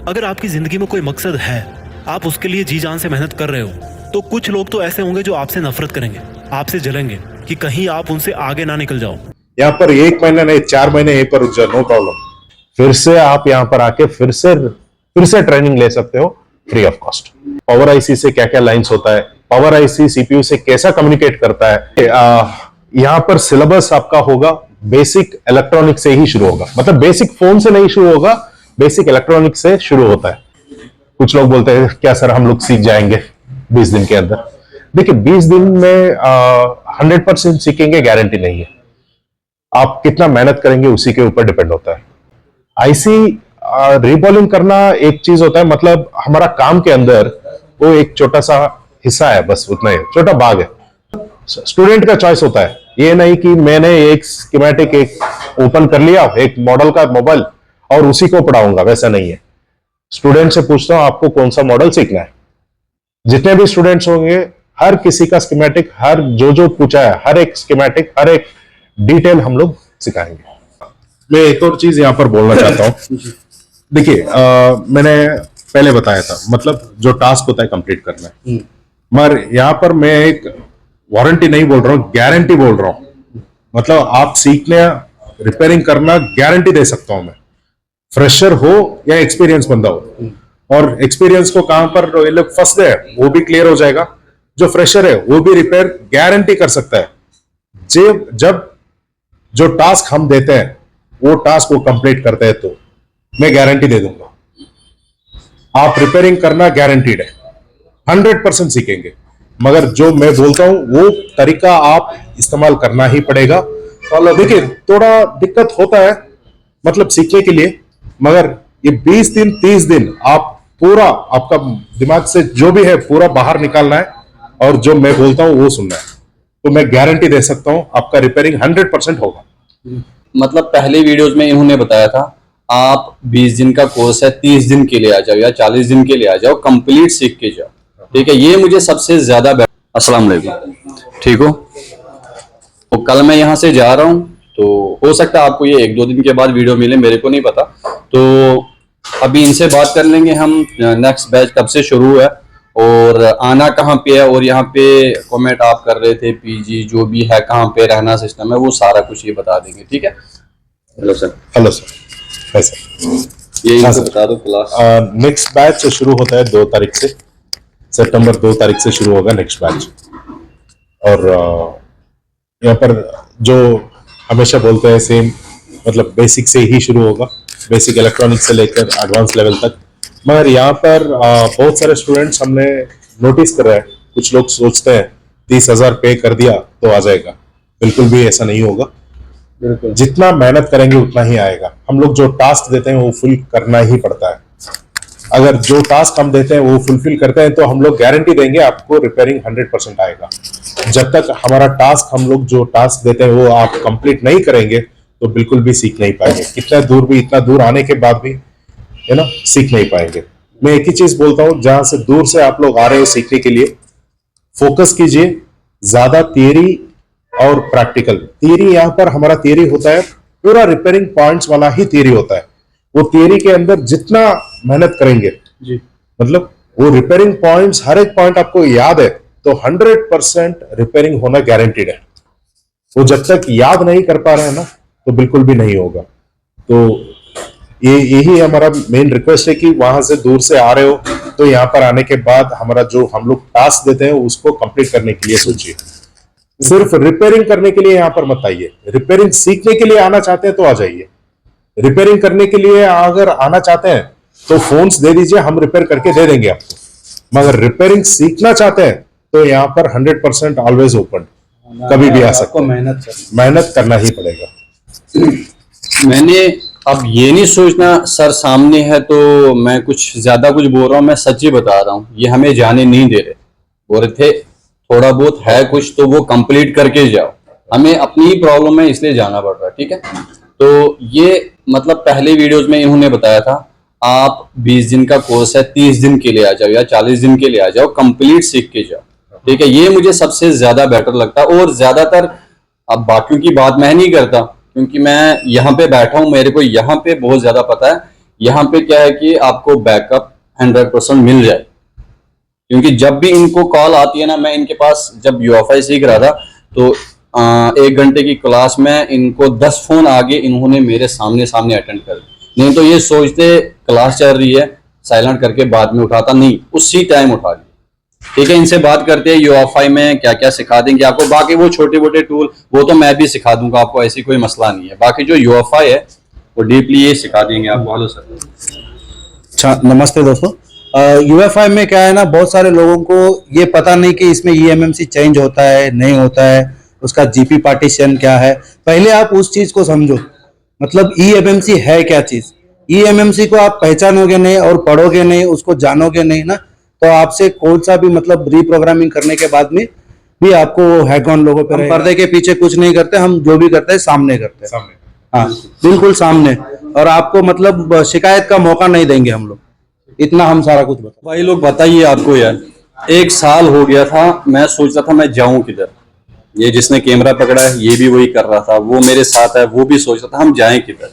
अगर आपकी जिंदगी में कोई मकसद है, आप उसके लिए जी जान से मेहनत कर रहे हो, तो कुछ लोग तो ऐसे होंगे जो आपसे नफरत करेंगे, आपसे जलेंगे कि कहीं आप उनसे आगे ना निकल जाओ। यहाँ पर 1 महीना नहीं 4 महीने यहीं पर रुक जाओ, नो प्रॉब्लम। फिर से आप यहाँ पर आके फिर से ट्रेनिंग ले सकते हो free of cost. Power IC से क्या क्या लाइंस होता है, पावर आईसी सीपीयू से कैसा कम्युनिकेट करता है। यहाँ पर सिलेबस आपका होगा बेसिक इलेक्ट्रॉनिक से ही शुरू होगा, मतलब बेसिक फोन से नहीं शुरू होगा, बेसिक इलेक्ट्रॉनिक से शुरू होता है। कुछ लोग बोलते हैं क्या सर हम लोग सीख जाएंगे 20 दिन के अंदर। देखिए 20 दिन में 100% सीखेंगे गारंटी नहीं है, आप कितना मेहनत करेंगे उसी के ऊपर डिपेंड होता है। आईसी रीबॉलिंग करना एक चीज होता है, मतलब हमारा काम के अंदर वो एक छोटा सा हिस्सा है, बस उतना ही छोटा भाग है। स्टूडेंट का चॉइस होता है, ये नहीं कि मैंने एक स्कीमेटिक एक ओपन कर लिया एक मॉडल का मोबाइल और उसी को पढ़ाऊंगा, वैसा नहीं है। स्टूडेंट से पूछता हूं आपको कौन सा मॉडल सीखना है। जितने भी स्टूडेंट्स होंगे हर किसी का स्कीमेटिक, हर जो पूछा है हर एक स्कीमेटिक हर एक डिटेल हम लोग सिखाएंगे। मैं एक और चीज यहां पर बोलना चाहता हूं। देखिए मैंने पहले बताया था, मतलब जो टास्क होता है कंप्लीट करना है, मगर यहां पर मैं एक वारंटी नहीं बोल रहा हूं, गारंटी बोल रहा हूं। मतलब आप सीखने रिपेयरिंग करना गारंटी दे सकता हूं मैं, फ्रेशर हो या एक्सपीरियंस बंदा हो। और एक्सपीरियंस को कहां पर ये लोग फंसते हैं वो भी क्लियर हो जाएगा, जो फ्रेशर है वो भी रिपेयर गारंटी कर सकता है। जब जो टास्क हम देते हैं वो टास्क वो कंप्लीट करते हैं तो मैं गारंटी दे दूंगा आप रिपेयरिंग करना गारंटीड है, 100% सीखेंगे। मगर जो मैं बोलता हूं वो तरीका आप इस्तेमाल करना ही पड़ेगा। तो देखिए थोड़ा दिक्कत होता है मतलब सीखने के लिए, मगर ये 20 दिन 30 दिन आप पूरा आपका दिमाग से जो भी है पूरा बाहर निकालना है और जो मैं बोलता हूं वो सुनना है, तो मैं गारंटी दे सकता हूं आपका रिपेयरिंग 100% होगा। मतलब पहले वीडियोस में इन्होंने बताया था आप 20 दिन का कोर्स है 30 दिन के लिए आ जाओ या 40 दिन के लिए आ जाओ, कंप्लीट सीख के जाओ, ठीक है। ये मुझे सबसे ज्यादा अस्सलाम वालेकुम, ठीक हो। तो कल मैं यहाँ से जा रहा हूँ, तो हो सकता है आपको ये 1-2 दिन के बाद वीडियो मिले, मेरे को नहीं पता। तो अभी इनसे बात कर लेंगे हम नेक्स्ट बैच कब से शुरू है और आना कहाँ पे है, और यहाँ पे कमेंट आप कर रहे थे पीजी जो भी है कहाँ पे रहना सिस्टम है, वो सारा कुछ ये बता देंगे, ठीक है। Hello sir. Hello sir, sir ये इनको बता दो क्लास। नेक्स्ट बैच शुरू होता है 2 तारीख से, सितंबर 2 तारीख से शुरू होगा नेक्स्ट बैच। और यहाँ पर जो हमेशा बोलते हैं सेम, मतलब बेसिक से ही शुरू होगा, बेसिक इलेक्ट्रॉनिक से लेकर एडवांस लेवल तक। मगर यहाँ पर बहुत सारे स्टूडेंट्स हमने नोटिस कर रहे हैं, कुछ लोग सोचते हैं 30,000 पे कर दिया तो आ जाएगा, बिल्कुल भी ऐसा नहीं होगा। जितना मेहनत करेंगे उतना ही आएगा। हम लोग जो टास्क देते हैं वो फुल करना ही पड़ता है। अगर जो टास्क हम देते हैं वो फुलफिल करते हैं तो हम लोग गारंटी देंगे आपको रिपेयरिंग 100% आएगा। जब तक हमारा टास्क, हम लोग जो टास्क देते हैं वो आप कंप्लीट नहीं करेंगे तो बिल्कुल भी सीख नहीं पाएंगे। कितना दूर भी, इतना दूर आने के बाद भी है ना सीख नहीं पाएंगे। मैं एक ही चीज बोलता हूँ, जहां से दूर से आप लोग आ रहे हो सीखने के लिए, फोकस कीजिए ज्यादा थियरी और प्रैक्टिकल। थियरी यहाँ पर हमारा थियरी होता है पूरा रिपेयरिंग पॉइंट्स वाला ही थियरी होता है। वो थियरी के अंदर जितना मेहनत करेंगे जी, मतलब वो रिपेयरिंग पॉइंट्स हर एक पॉइंट आपको याद है तो 100% रिपेयरिंग होना गारंटीड है। वो जब तक याद नहीं कर पा रहे हैं ना तो बिल्कुल भी नहीं होगा। तो यही हमारा मेन रिक्वेस्ट है कि वहां से दूर से आ रहे हो तो यहाँ पर आने के बाद हमारा जो हम लोग टास्क देते हैं उसको कंप्लीट करने के लिए सोचिए। सिर्फ रिपेयरिंग करने के लिए यहाँ पर मत आइए। रिपेयरिंग सीखने के लिए आना चाहते हैं तो आ जाइए। रिपेयरिंग करने के लिए अगर आना चाहते हैं तो फोन्स दे दीजिए, हम रिपेयर करके दे देंगे आपको। मगर रिपेयरिंग सीखना चाहते हैं तो यहाँ पर 100% ऑलवेज ओपन, कभी भी आ सकते हैं। मेहनत करना ही पड़ेगा। मैंने अब ये नहीं सोचना सर सामने है तो मैं कुछ ज्यादा कुछ बोल रहा हूँ, मैं सच ही बता रहा हूँ। ये हमें जाने नहीं दे रहे, बोल रहे थे थोड़ा बहुत है कुछ तो वो कंप्लीट करके जाओ, हमें अपनी ही प्रॉब्लम है इसलिए जाना पड़ रहा है, ठीक है। तो ये मतलब पहले वीडियोस में इन्होंने बताया था आप 20 दिन का कोर्स है 30 दिन के लिए आ जाओ या 40 दिन के लिए आ जाओ, कंप्लीट सीख के जाओ, ठीक है। ये मुझे सबसे ज्यादा बेटर लगता है। और ज्यादातर अब बाकियों की बात मैं नहीं करता क्योंकि मैं यहाँ पे बैठा हूँ, मेरे को यहाँ पे बहुत ज्यादा पता है यहाँ पे क्या है कि आपको बैकअप 100% मिल जाए, क्योंकि जब भी इनको कॉल आती है ना, मैं इनके पास जब यूएफआई सीख रहा था तो 1 घंटे की क्लास में इनको 10 फोन आगे इन्होंने मेरे सामने सामने अटेंड कर दिए। नहीं तो ये सोचते क्लास चल रही है, साइलेंट करके बाद में उठाता, नहीं उसी टाइम उठा लिया। ठीक है, इनसे बात करते हैं यूएफआई में क्या क्या सिखा देंगे आपको। बाकी वो छोटे मोटे टूल वो तो मैं भी सिखा दूंगा आपको, ऐसी कोई मसला नहीं है। बाकी जो यूएफआई है वो डीपली ये सिखा देंगे आपको। Hello sir. अच्छा, नमस्ते दोस्तों। यूएफआई में क्या है ना, बहुत सारे लोगों को ये पता नहीं कि इसमें ईएमएमसी चेंज होता है नहीं होता है, उसका जीपी पार्टीशन क्या है। पहले आप उस चीज को समझो, मतलब ईएमएमसी है क्या चीज। ईएमएमसी को आप पहचानोगे नहीं और पढ़ोगे नहीं, उसको जानोगे नहीं ना, तो आपसे कौन सा भी मतलब रीप्रोग्रामिंग करने के बाद में भी आपको हैक ऑन लोगों पे पर्दे के पीछे कुछ नहीं करते, हम जो भी करते हैं सामने करते हैं। हाँ, बिल्कुल सामने, और आपको मतलब शिकायत का मौका नहीं देंगे हम लोग, इतना हम सारा कुछ बता। भाई लोग बताइए आपको यार, 1 साल हो गया था, मैं सोच रहा था मैं जाऊं किधर। ये जिसने कैमरा पकड़ा है ये भी वही कर रहा था, वो मेरे साथ है वो भी सोच रहा था हम जाएं किधर।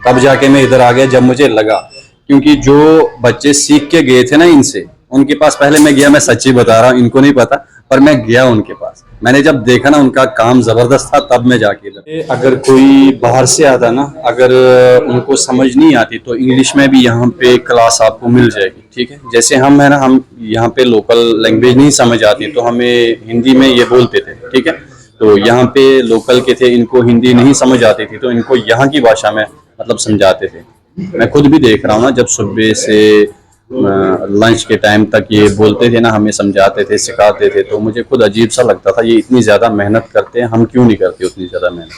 तब जाके मैं इधर आ गया जब मुझे लगा, क्योंकि जो बच्चे सीख के गए थे ना इनसे, उनके पास पहले मैं गया, मैं सच्ची बता रहा हूँ, इनको नहीं पता, पर मैं गया उनके पास। मैंने जब देखा ना उनका काम जबरदस्त था, तब मैं जाके इधर। अगर कोई बाहर से आता ना, अगर उनको समझ नहीं आती तो इंग्लिश में भी यहाँ पे क्लास आपको मिल जाएगी। ठीक है, जैसे हम है ना, हम यहाँ पे लोकल लैंग्वेज नहीं समझ आती तो हमें हिंदी में ये बोलते थे। ठीक है, तो यहाँ पे लोकल के थे, इनको हिंदी नहीं समझ आती थी तो इनको यहाँ की भाषा में मतलब समझाते थे। मैं खुद भी देख रहा हूँ ना, जब सुबह से लंच के टाइम तक ये बोलते थे ना, हमें समझाते थे सिखाते थे, तो मुझे खुद अजीब सा लगता था, ये इतनी ज़्यादा मेहनत करते हैं, हम क्यों नहीं करते उतनी ज़्यादा मेहनत।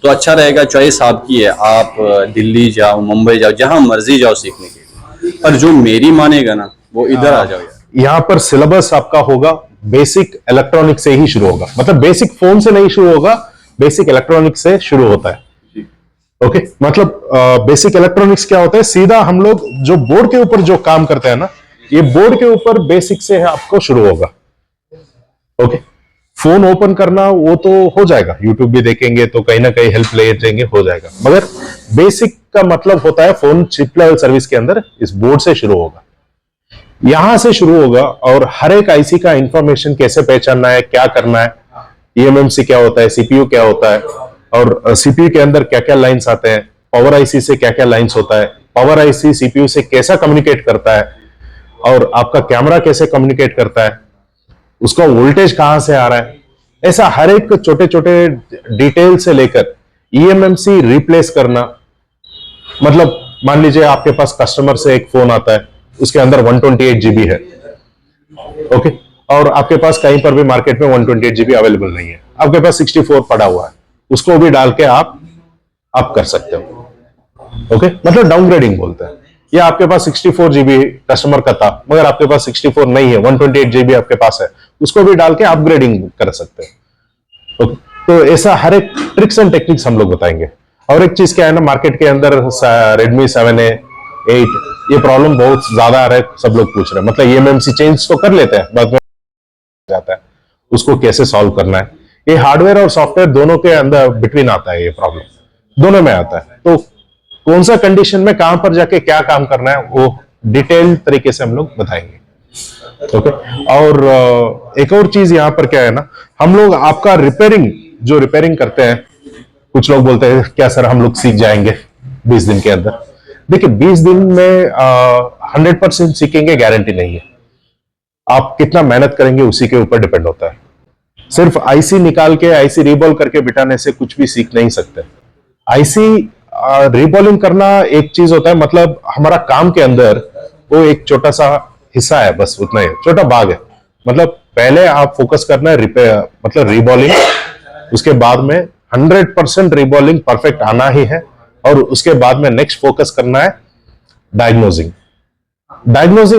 तो अच्छा रहेगा, चॉइस आपकी है, आप दिल्ली जाओ, मुंबई जाओ, जहाँ मर्जी जाओ सीखने के लिए, पर जो मेरी मानेगा ना वो इधर आ जाओ यार। यहाँ पर सिलेबस आपका होगा बेसिक इलेक्ट्रॉनिक से ही शुरू होगा, मतलब बेसिक फोन से नहीं शुरू होगा, बेसिक इलेक्ट्रॉनिक से शुरू होता है। ओके, मतलब बेसिक इलेक्ट्रॉनिक्स क्या होता है, सीधा हम लोग जो बोर्ड के ऊपर जो काम करते हैं ना, ये बोर्ड के ऊपर बेसिक से है आपको शुरू होगा। ओके, फोन ओपन करना वो तो हो जाएगा, यूट्यूब भी देखेंगे तो कहीं ना कहीं हेल्प ले जाएंगे, हो जाएगा, मगर बेसिक का मतलब होता है फोन चिप लेवल सर्विस के अंदर इस बोर्ड से शुरू होगा, यहां से शुरू होगा। और हर एक आईसी का इंफॉर्मेशन कैसे पहचानना है, क्या करना है, ईएमएमसी क्या होता है, सीपीयू क्या होता है, और सीपीयू के अंदर क्या क्या लाइंस आते हैं, पावर आईसी से क्या क्या लाइंस होता है, पावर आईसी सीपीयू से कैसा कम्युनिकेट करता है, और आपका कैमरा कैसे कम्युनिकेट करता है, उसका वोल्टेज कहां से आ रहा है, ऐसा हर एक छोटे छोटे डिटेल से लेकर ईएमएमसी रिप्लेस करना। मतलब मान लीजिए आपके पास कस्टमर से एक फोन आता है, उसके अंदर 128 GB है, ओके, और आपके पास कहीं पर भी मार्केट में 128 GB अवेलेबल नहीं है, आपके पास 64 पड़ा हुआ है, उसको भी डाल के आप कर सकते हो। ओके, मतलब डाउनग्रेडिंग बोलते हैं। या आपके पास 64 GB कस्टमर का था, मगर आपके पास 64 नहीं है, 128 GB आपके पास है, उसको भी डाल के अपग्रेडिंग कर सकते हैं। ओके, तो ऐसा हर एक ट्रिक्स एंड टेक्निक्स हम लोग बताएंगे। और एक चीज क्या है ना, मार्केट के अंदर Redmi 7A 8 ये प्रॉब्लम बहुत ज्यादा आ रहा है, सब लोग पूछ रहे हैं, मतलब ईएमएमसी चेंज तो कर लेते हैं, बाद में जाता है, उसको कैसे सॉल्व करना है। ये हार्डवेयर और सॉफ्टवेयर दोनों के अंदर बिटवीन आता है, ये प्रॉब्लम दोनों में आता है। तो कौन सा कंडीशन में कहां पर जाके क्या काम करना है वो डिटेल तरीके से हम लोग बताएंगे। ओके, और एक और चीज यहां पर क्या है ना, हम लोग आपका रिपेयरिंग जो रिपेयरिंग करते हैं, कुछ लोग बोलते हैं क्या सर हम लोग सीख जाएंगे 20 दिन के अंदर। देखिए 20 दिन में 100% सीखेंगे गारंटी नहीं है, आप कितना मेहनत करेंगे उसी के ऊपर डिपेंड होता है। सिर्फ आईसी निकाल के आईसी रीबॉल करके बिठाने से कुछ भी सीख नहीं सकते। आईसी रीबॉलिंग करना एक चीज होता है, मतलब हमारा काम के अंदर वो एक छोटा सा हिस्सा है, बस उतना ही छोटा भाग है। मतलब पहले आप फोकस करना है रिपेयर मतलब रीबॉलिंग, उसके बाद में 100% रीबॉलिंग परफेक्ट आना ही है, और उसके बाद में नेक्स्ट फोकस करना है डायग्नोजिंग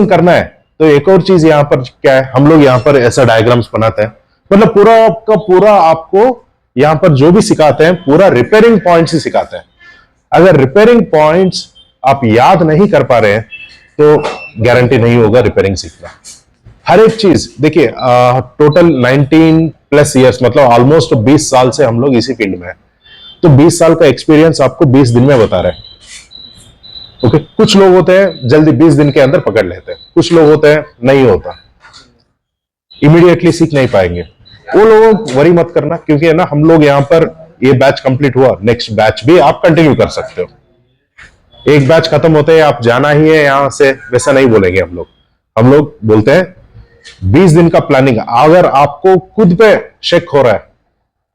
करना है। तो एक और चीज यहां पर क्या है, हम लोग यहां पर ऐसा डायग्राम्स बनाते हैं, मतलब पूरा का पूरा आपको यहां पर जो भी सिखाते हैं पूरा रिपेयरिंग पॉइंट्स ही सिखाते हैं। अगर रिपेयरिंग पॉइंट्स आप याद नहीं कर पा रहे हैं तो गारंटी नहीं होगा रिपेयरिंग सीखना। हर एक चीज देखिए, टोटल 19+ ईयर्स मतलब ऑलमोस्ट 20 साल से हम लोग इसी फील्ड में हैं, तो 20 साल का एक्सपीरियंस आपको 20 दिन में बता रहे हैं। ओके, कुछ लोग होते हैं जल्दी 20 दिन के अंदर पकड़ लेते हैं, कुछ लोग होते हैं नहीं होता, इमीडिएटली सीख नहीं पाएंगे। वो लोग वरी मत करना, क्योंकि है ना हम लोग यहाँ पर ये बैच कंप्लीट हुआ, नेक्स्ट बैच भी आप कंटिन्यू कर सकते हो। एक बैच खत्म होते हैं आप जाना ही है यहां से, वैसा नहीं बोलेंगे हम लोग बोलते हैं 20 दिन का प्लानिंग। अगर आपको खुद पे शक हो रहा है,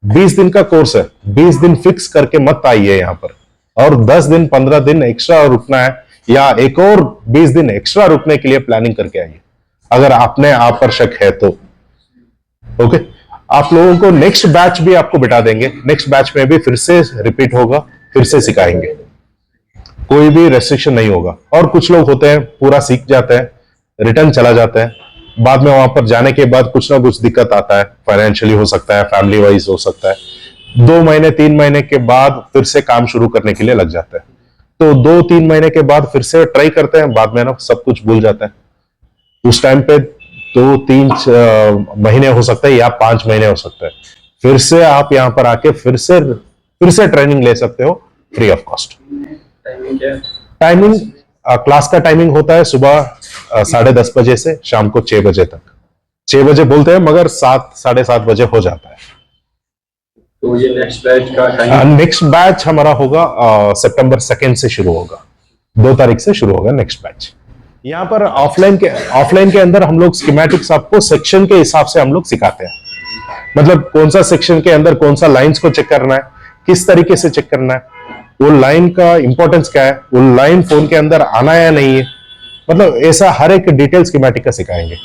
20 दिन का कोर्स है, 20 दिन फिक्स करके मत आइए यहाँ पर, और 10 दिन 15 दिन एक्स्ट्रा रुकना है या एक और 20 दिन एक्स्ट्रा रुकने के लिए प्लानिंग करके आइए, अगर आपने आप पर शक है तो। ओके, आप लोगों को नेक्स्ट बैच भी आपको बिठा देंगे, नेक्स्ट बैच में भी फिर से रिपीट होगा, फिर से सिखाएंगे, कोई भी रेस्ट्रिक्शन नहीं होगा। और कुछ लोग होते हैं पूरा सीख जाते हैं, रिटर्न चला जाता है, बाद में वहां पर जाने के बाद कुछ ना कुछ दिक्कत आता है, फाइनेंशियली हो सकता है, फैमिली वाइज हो सकता है, 2 महीने 3 महीने के बाद फिर से काम शुरू करने के लिए लग जाता है। तो 2-3 महीने के बाद फिर से ट्राई करते हैं, बाद में ना सब कुछ भूल जाता है। उस टाइम पे 2-3 महीने हो सकता है या 5 महीने हो सकता है, फिर से आप यहाँ पर आके फिर से ट्रेनिंग ले सकते हो free of cost. Timing class का टाइमिंग होता है सुबह 10:30 बजे से शाम को 6 बजे तक। 6 बजे बोलते हैं मगर 7-7:30 बजे हो जाता है। तो ये नेक्स्ट बैच का टाइम, नेक्स्ट बैच हमारा होगा सितंबर 2 से शुरू होगा, 2 तारीख से शुरू होगा नेक्स्ट बैच। यहाँ पर ऑफलाइन के अंदर हम लोग स्कीमेटिक्स आपको सेक्शन के हिसाब से हम लोग सिखाते हैं, मतलब कौन सा सेक्शन के अंदर कौन सा लाइंस को चेक करना है, किस तरीके से चेक करना है, वो लाइन का इंपॉर्टेंस क्या है, वो लाइन फोन के अंदर आना है या नहीं है, मतलब ऐसा हर एक डिटेल स्कीमेटिक का सिखाएंगे।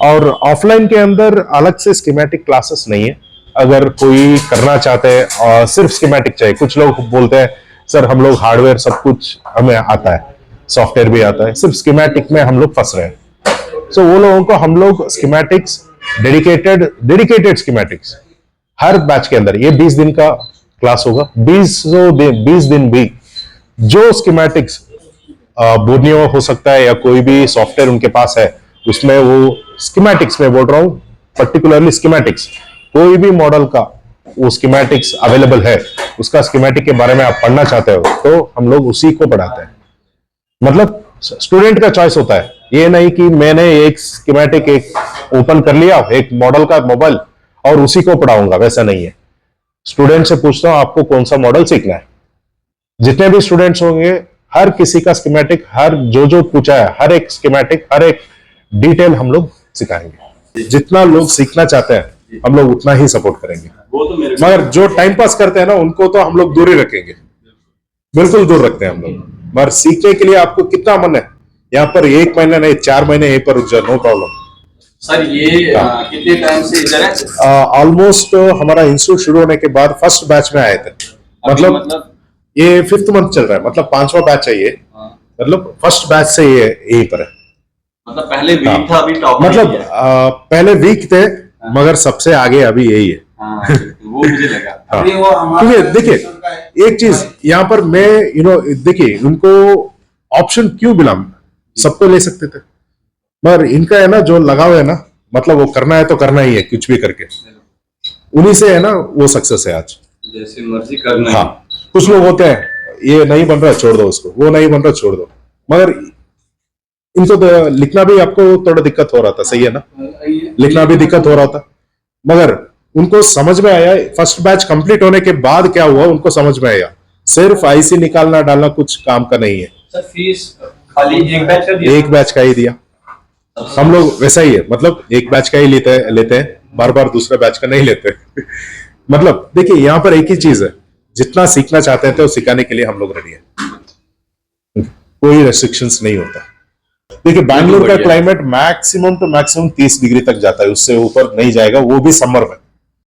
और ऑफलाइन के अंदर अलग से स्कीमेटिक क्लासेस नहीं है, अगर कोई करना चाहते हैं और सिर्फ स्कीमेटिक चाहिए। कुछ लोग बोलते हैं सर हम लोग हार्डवेयर सब कुछ हमें आता है, सॉफ्टवेयर भी आता है, सिर्फ स्कीमेटिक में हम लोग फंस रहे हैं। सो वो लोगों को हम लोग स्कीमेटिक्स डेडिकेटेड स्कीमेटिक्स हर बैच के अंदर, ये 20 दिन का क्लास होगा, 20 दिन भी जो स्कीमेटिक्स बोर्नियो हो सकता है या कोई भी सॉफ्टवेयर उनके पास है, उसमें वो स्कीमेटिक्स में बोल रहा हूं, पर्टिकुलरली स्कीमेटिक्स, कोई भी मॉडल का वो स्कीमेटिक्स अवेलेबल है, उसका स्कीमेटिक के बारे में आप पढ़ना चाहते हो तो हम लोग उसी को पढ़ाते हैं। मतलब स्टूडेंट का चॉइस होता है, ये नहीं कि मैंने एक स्कीमेटिक एक ओपन कर लिया एक मॉडल का मोबाइल और उसी को पढ़ाऊंगा, वैसा नहीं है। स्टूडेंट से पूछता हूं आपको कौन सा मॉडल सीखना है, जितने भी स्टूडेंट्स होंगे हर किसी का स्कीमेटिक, हर जो पूछा है हर एक स्कीमेटिक, हर एक डिटेल हम लोग सिखाएंगे। जितना लोग सीखना चाहते हैं हम लोग उतना ही सपोर्ट करेंगे, वो तो मेरे मगर जो टाइम पास करते हैं ना उनको तो हम लोग दूर ही रखेंगे, बिल्कुल दूर रखते हैं हम लोग। मगर सीखने के लिए आपको कितना मन है, यहाँ पर 1 महीना नहीं 4 महीने यहीं पर रुक जाओ, नो प्रॉब्लम। सर ये कितने टाइम से इधर है? ऑलमोस्ट हमारा इंस्टीट्यूट शुरू होने के बाद फर्स्ट बैच में आए थे, मतलब ये 5th मंथ चल रहा है, मतलब 5वां बैच है ये, मतलब फर्स्ट बैच से ये यहीं पर है। मतलब पहले वीक था, अभी टॉप मतलब पहले वीक थे मगर सबसे आगे अभी यही है। वो मुझे लगा। हाँ। क्योंकि देखिए एक चीज यहाँ पर मैं देखिए उनको ऑप्शन क्यों मिला, सबको ले सकते थे, मगर इनका है ना जो लगाव है ना, मतलब वो करना है तो करना ही है, कुछ भी करके उन्हीं से है ना वो सक्सेस है आज। जैसे मर्जी करना। हाँ, कुछ लोग होते हैं ये नहीं बन रहा छोड़ दो उसको, वो नहीं बन रहा छोड़ दो, मगर इनको तो लिखना भी आपको थोड़ा दिक्कत हो रहा था, सही है ना, लिखना भी दिक्कत हो रहा था, मगर उनको समझ में आया। फर्स्ट बैच कंप्लीट होने के बाद क्या हुआ उनको समझ में आया, सिर्फ आईसी निकालना डालना कुछ काम का नहीं है। सर फीस खाली एक बैच का ही दिया, हम लोग वैसा ही है, मतलब एक बैच का ही लेते हैं, बार बार दूसरा बैच का नहीं लेते। मतलब देखिए यहाँ पर एक ही चीज है, जितना सीखना चाहते हैं तो सिखाने के लिए हम लोग रेडी है, कोई रेस्ट्रिक्शंस नहीं होता। देखिए बैंगलोर का climate maximum to maximum 30 degree तक जाता है, उससे ऊपर नहीं जाएगा, वो भी समर में।